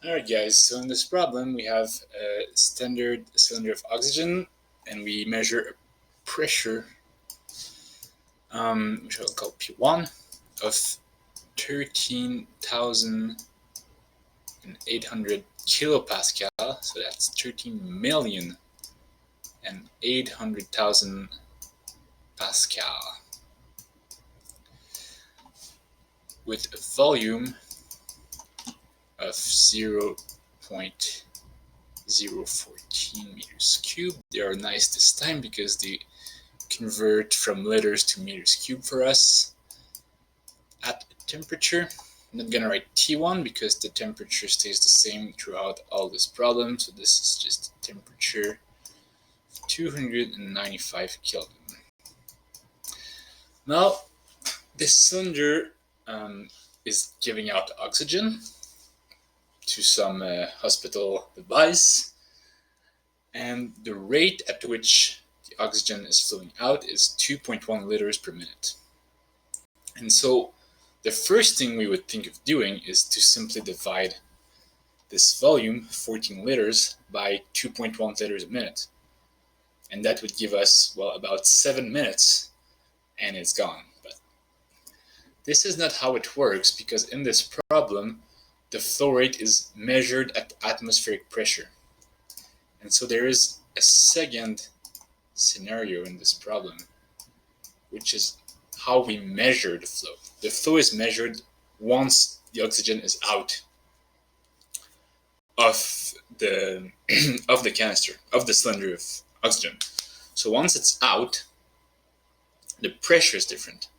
Alright guys, so in this problem we have a standard cylinder of oxygen and we measure a pressure, which I'll call P1, of 13,800 kilopascal, so that's 13,800,000 pascal, with a volume of 0.014 meters cubed. They are nice this time because they convert from liters to meters cubed for us. At temperature, I'm not gonna write T1 because the temperature stays the same throughout all this problem, so this is just temperature 295 Kelvin. Now, this cylinder is giving out oxygen to some hospital device, and the rate at which the oxygen is flowing out is 2.1 liters per minute. And so the first thing we would think of doing is to simply divide this volume, 14 liters, by 2.1 liters a minute. And that would give us, well, about 7 minutes, and it's gone. But this is not how it works, because in this problem, the flow rate is measured at atmospheric pressure. And so there is a second scenario in this problem, which is how we measure the flow. The flow is measured once the oxygen is out of the of the canister, of the cylinder of oxygen. So once it's out, the pressure is different.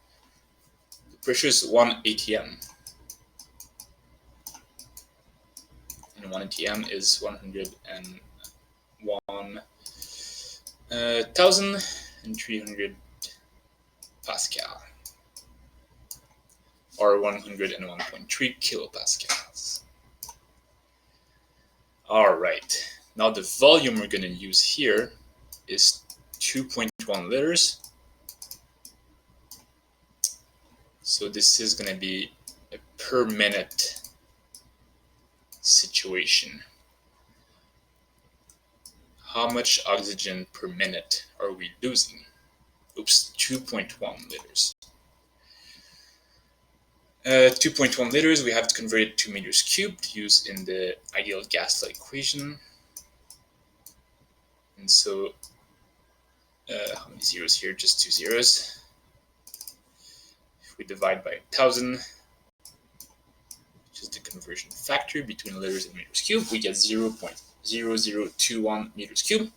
The pressure is 1 atm. And 1 atm is 101,300 pascal, or 101.3 kilopascals. Alright, now the volume we're going to use here is 2.1 liters. So this is going to be a per minute situation. How much oxygen per minute are we losing? Oops, 2.1 liters. 2.1 liters, we have to convert it to meters cubed, used in the ideal gas law equation. And so, how many zeros here? Just 2 zeros. If we divide by 1,000, which is the conversion factor between liters and meters cubed, we get 0.0021 meters cubed.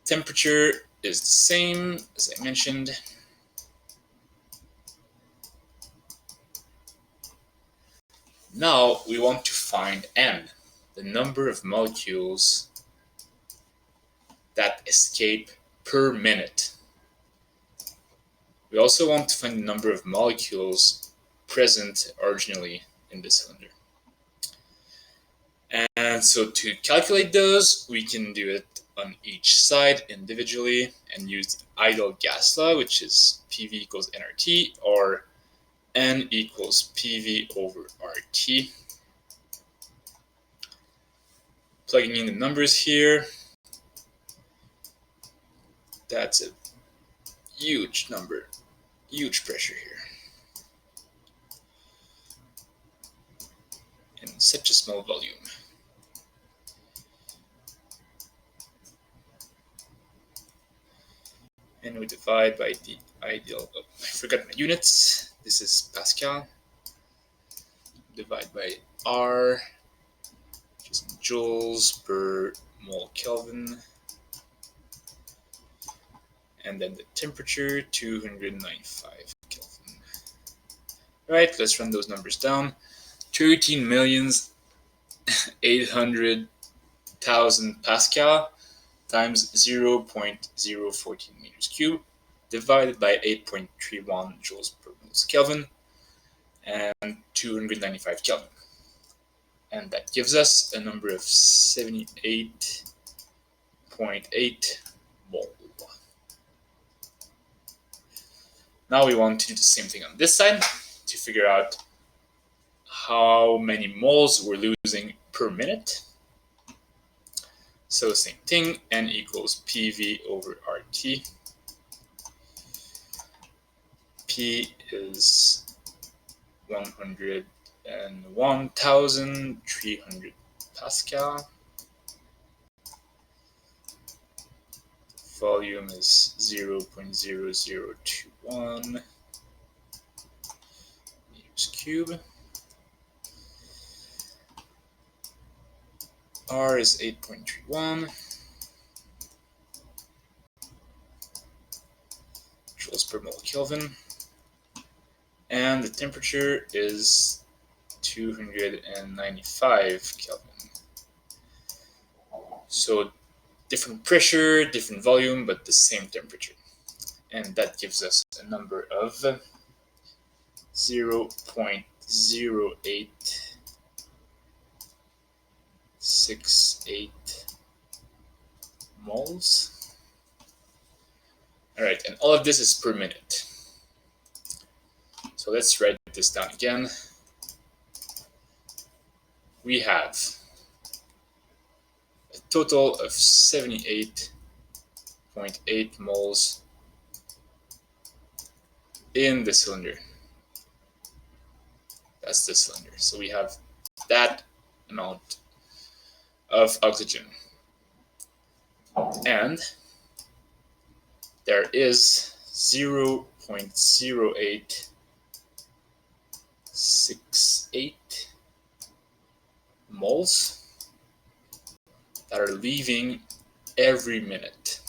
Temperature is the same, as I mentioned. Now we want to find N, the number of molecules that escape per minute. We also want to find the number of molecules present originally in the cylinder. And so to calculate those, we can do it on each side individually and use the ideal gas law, which is PV equals nRT, or N equals PV over RT. Plugging in the numbers here, that's a huge number, huge pressure here. In such a small volume. And we divide by the ideal, oh, I forgot my units. This is Pascal. Divide by R, which is in joules per mole Kelvin. And then the temperature, 295 Kelvin. Right, let's run those numbers down. 13,800,000 Pascal times 0.014 meters cubed divided by 8.31 joules per mole Kelvin and 295 Kelvin. And that gives us a number of 78.8 mole. Now we want to do the same thing on this side to figure out how many moles we're losing per minute. So same thing, N equals PV over RT. P is 101,300 Pascal. Volume is 0.0021 meters cube. R is 8.31 joules per mole Kelvin. And the temperature is 295 Kelvin. So different pressure, different volume, but the same temperature. And that gives us a number of 0.0868 moles. All right, and all of this is per minute. So let's write this down again. We have a total of 78.8 moles in the cylinder. That's the cylinder. So we have that amount of oxygen. And there is 0.0868 moles that are leaving every minute.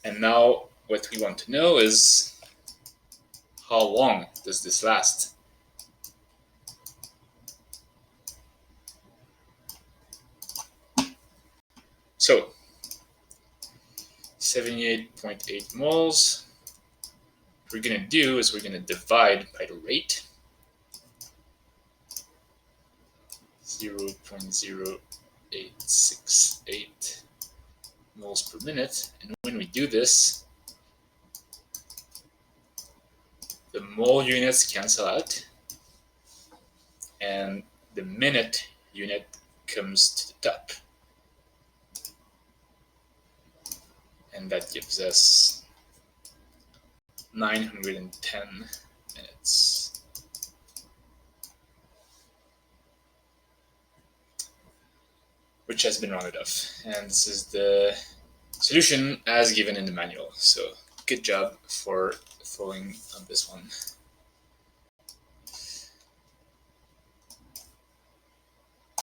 And now what we want to know is, how long does this last? So 78.8 moles. What we're going to do is we're going to divide by the rate, 0.0868 moles per minute. And when we do this, the mole units cancel out, and the minute unit comes to the top. And that gives us 910 minutes. Which has been rounded off. And this is the solution as given in the manual. So good job for following on this one.